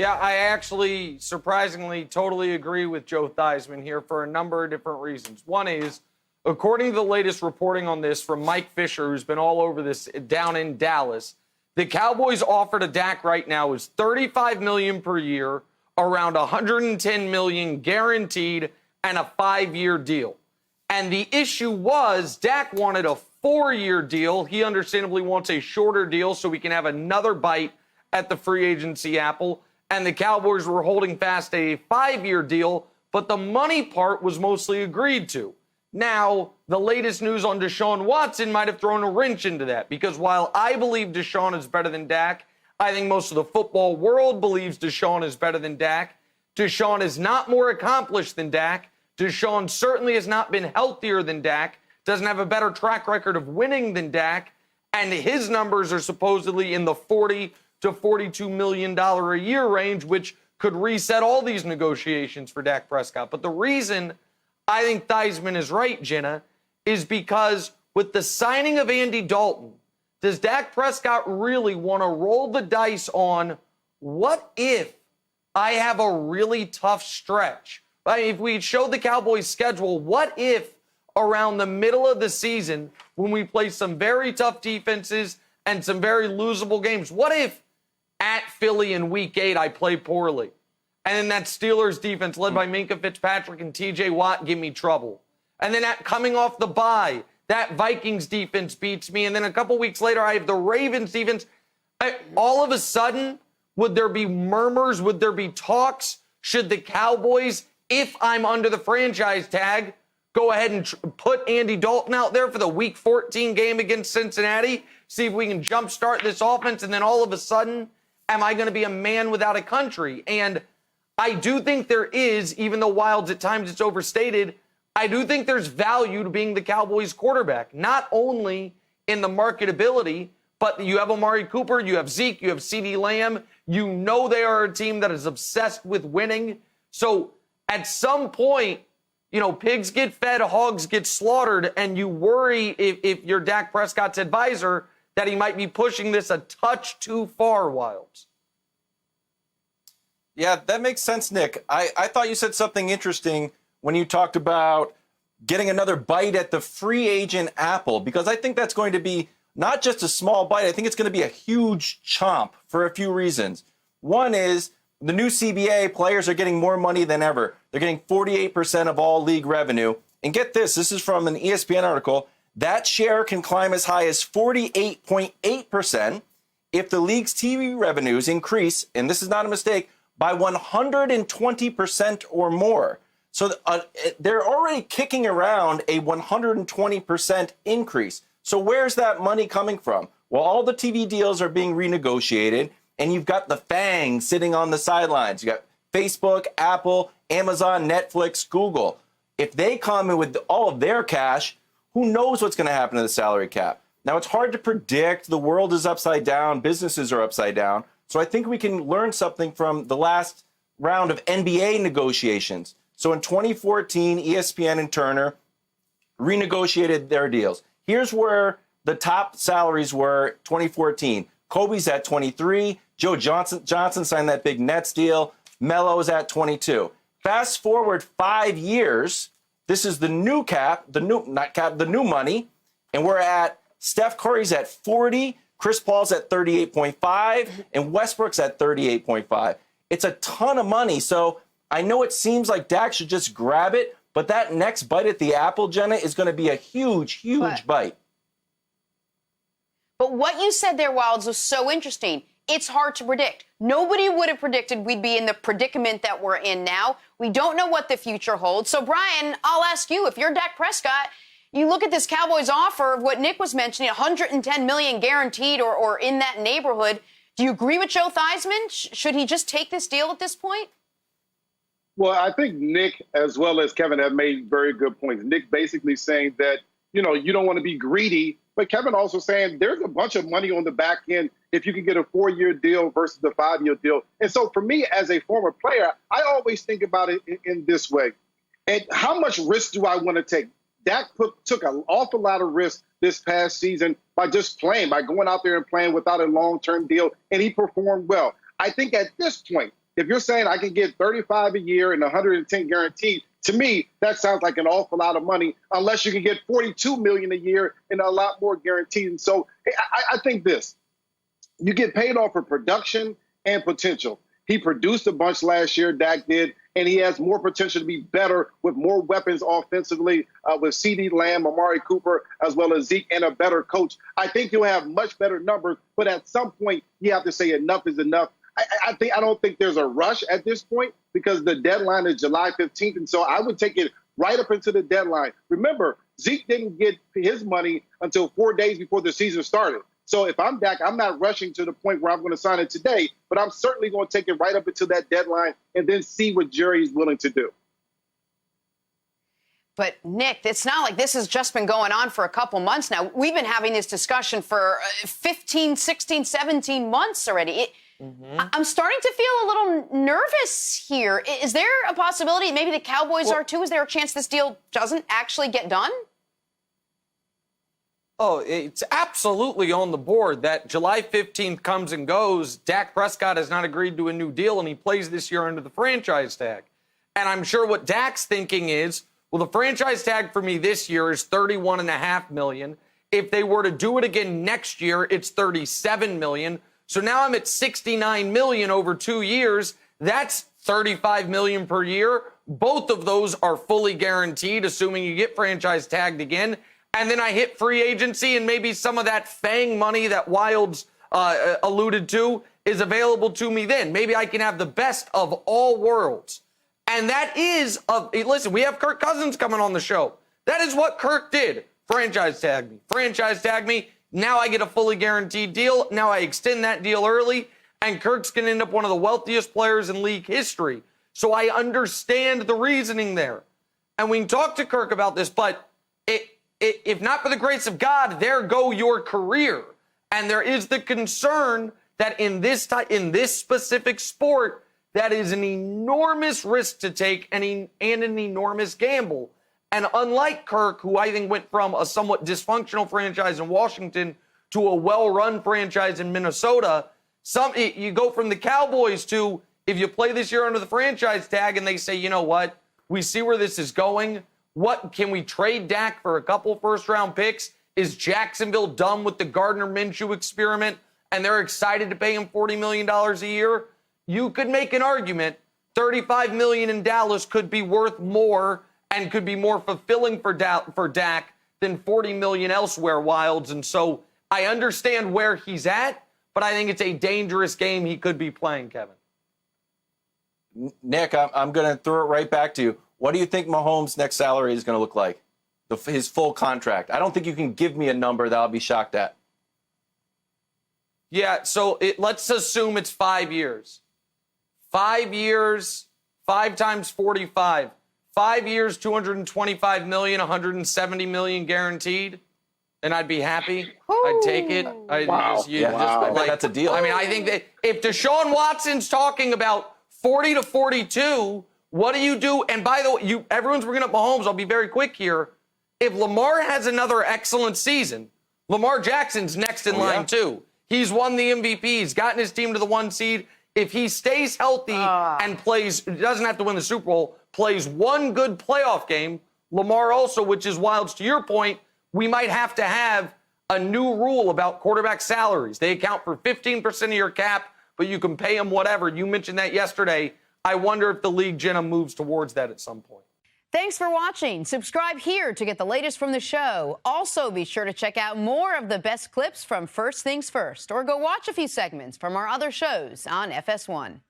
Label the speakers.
Speaker 1: Yeah, I actually, surprisingly, totally agree with Joe Theismann here for a number of different reasons. One is, according to the latest reporting on this from Mike Fisher, who's been all over this down in Dallas, the Cowboys' offer to Dak right now is $35 million per year, around $110 million guaranteed, and a 5-year deal. And the issue was Dak wanted a 4-year deal. He understandably wants a shorter deal so we can have another bite at the free agency apple. And the Cowboys were holding fast a 5-year deal, but the money part was mostly agreed to. Now, the latest news on Deshaun Watson might have thrown a wrench into that, because while I believe Deshaun is better than Dak, I think most of the football world believes Deshaun is better than Dak. Deshaun is not more accomplished than Dak. Deshaun certainly has not been healthier than Dak, doesn't have a better track record of winning than Dak, and his numbers are supposedly in the $40 to $42 million a year range, which could reset all these negotiations for Dak Prescott. But the reason I think Theismann is right, Jenna, is because with the signing of Andy Dalton, does Dak Prescott really want to roll the dice on what if I have a really tough stretch? I mean, if we show the Cowboys' schedule, what if around the middle of the season, when we play some very tough defenses and some very losable games, what if at Philly in Week 8 I play poorly? And then that Steelers defense led by Minkah Fitzpatrick and TJ Watt give me trouble. And then coming off the bye, that Vikings defense beats me. And then a couple weeks later, I have the Ravens defense. All of a sudden, would there be murmurs? Would there be talks? Should the Cowboys, if I'm under the franchise tag, go ahead and put Andy Dalton out there for the Week 14 game against Cincinnati, see if we can jumpstart this offense, and then all of a sudden, am I going to be a man without a country? And I do think there is, even though Wilds at times it's overstated, I do think there's value to being the Cowboys quarterback, not only in the marketability, but you have Amari Cooper, you have Zeke, you have CeeDee Lamb. You know they are a team that is obsessed with winning. So at some point, you know, pigs get fed, hogs get slaughtered, and you worry if you're Dak Prescott's advisor that he might be pushing this a touch too far, Wilds.
Speaker 2: Yeah, that makes sense, Nick. I thought you said something interesting when you talked about getting another bite at the free agent apple, because I think that's going to be not just a small bite. I think it's going to be a huge chomp for a few reasons. One is the new CBA, players are getting more money than ever. They're getting 48% of all league revenue. And get this is from an ESPN article. That share can climb as high as 48.8% if the league's TV revenues increase, and this is not a mistake, by 120% or more. So they're already kicking around a 120% increase. So where's that money coming from? Well, all the TV deals are being renegotiated, and you've got the FANG sitting on the sidelines. You got Facebook, Apple, Amazon, Netflix, Google. If they come in with all of their cash, who knows what's going to happen to the salary cap? Now, it's hard to predict. The world is upside down. Businesses are upside down. So I think we can learn something from the last round of NBA negotiations. So in 2014, ESPN and Turner renegotiated their deals. Here's where the top salaries were 2014. Kobe's at 23. Joe Johnson signed that big Nets deal. Melo's at 22. Fast forward 5 years. This is the new cap, the new money. And we're at Steph Curry's at 40. Chris Paul's at 38.5, and Westbrook's at 38.5. It's a ton of money. So I know it seems like Dak should just grab it, but that next bite at the apple, Jenna, is going to be a huge bite.
Speaker 3: But what you said there, Wilds, was so interesting. It's hard to predict. Nobody would have predicted we'd be in the predicament that we're in now. We don't know what the future holds. So, Brian, I'll ask you, if you're Dak Prescott, you look at this Cowboys offer of what Nick was mentioning, $110 million guaranteed or in that neighborhood. Do you agree with Joe Theismann? Should he just take this deal at this point?
Speaker 4: Well, I think Nick, as well as Kevin, have made very good points. Nick basically saying that, you know, you don't want to be greedy. But Kevin also saying there's a bunch of money on the back end if you can get a 4-year deal versus the 5-year deal. And so for me, as a former player, I always think about it in this way. And how much risk do I want to take? Dak took an awful lot of risk this past season by just playing, by going out there and playing without a long-term deal, and he performed well. I think at this point, if you're saying I can get 35 a year and 110 guaranteed, to me, that sounds like an awful lot of money, unless you can get 42 million a year and a lot more guaranteed. And so I think this, you get paid off for production and potential. He produced a bunch last year, Dak did, and he has more potential to be better with more weapons offensively with CeeDee Lamb, Amari Cooper, as well as Zeke, and a better coach. I think he'll have much better numbers, but at some point, you have to say enough is enough. I don't think there's a rush at this point because the deadline is July 15th, and so I would take it right up into the deadline. Remember, Zeke didn't get his money until 4 days before the season started. So if I'm Dak, I'm not rushing to the point where I'm going to sign it today, but I'm certainly going to take it right up until that deadline and then see what Jerry's willing to do.
Speaker 3: But, Nick, it's not like this has just been going on for a couple months now. We've been having this discussion for 15, 16, 17 months already. I'm starting to feel a little nervous here. Is there a possibility, maybe the Cowboys are too, is there a chance this deal doesn't actually get done?
Speaker 1: Oh, it's absolutely on the board that July 15th comes and goes. Dak Prescott has not agreed to a new deal, and he plays this year under the franchise tag. And I'm sure what Dak's thinking is, well, the franchise tag for me this year is $31.5 million. If they were to do it again next year, it's $37 million. So now I'm at $69 million over 2 years. That's $35 million per year. Both of those are fully guaranteed, assuming you get franchise tagged again. And then I hit free agency, and maybe some of that FANG money that Wilds alluded to is available to me then. Maybe I can have the best of all worlds. And that is, listen, we have Kirk Cousins coming on the show. That is what Kirk did. Franchise tag me. Franchise tag me. Now I get a fully guaranteed deal. Now I extend that deal early, and Kirk's going to end up one of the wealthiest players in league history. So I understand the reasoning there. And we can talk to Kirk about this, but if not for the grace of God, there go your career. And there is the concern that in this specific sport, that is an enormous risk to take and an enormous gamble. And unlike Kirk, who I think went from a somewhat dysfunctional franchise in Washington to a well-run franchise in Minnesota, you go from the Cowboys to, if you play this year under the franchise tag and they say, you know what, we see where this is going. What can we trade Dak for a couple first-round picks? Is Jacksonville done with the Gardner Minshew experiment and they're excited to pay him $40 million a year? You could make an argument $35 million in Dallas could be worth more and could be more fulfilling for Dak than $40 million elsewhere, Wilds. And so I understand where he's at, but I think it's a dangerous game he could be playing, Kevin.
Speaker 2: Nick, I'm going to throw it right back to you. What do you think Mahomes' next salary is going to look like? His full contract. I don't think you can give me a number that I'll be shocked at.
Speaker 1: Yeah, so let's assume it's 5 years. 5 years, 5 times 45. 5 years, $225 million, $170 million guaranteed, and I'd be happy. I'd take it.
Speaker 4: Wow.
Speaker 2: That's a deal.
Speaker 1: I mean, I think that if Deshaun Watson's talking about 40 to 42, what do you do? And by the way, everyone's bringing up Mahomes. I'll be very quick here. If Lamar has another excellent season, Lamar Jackson's next in line too. He's won the MVP. He's gotten his team to the 1 seed. If he stays healthy and plays, doesn't have to win the Super Bowl, plays one good playoff game, Lamar also, which is Wilds, to your point, we might have to have a new rule about quarterback salaries. They account for 15% of your cap, but you can pay them whatever. You mentioned that yesterday. I wonder if the league, Jenna, moves towards that at some point.
Speaker 3: Thanks for watching. Subscribe here to get the latest from the show. Also, be sure to check out more of the best clips from First Things First, or go watch a few segments from our other shows on FS1.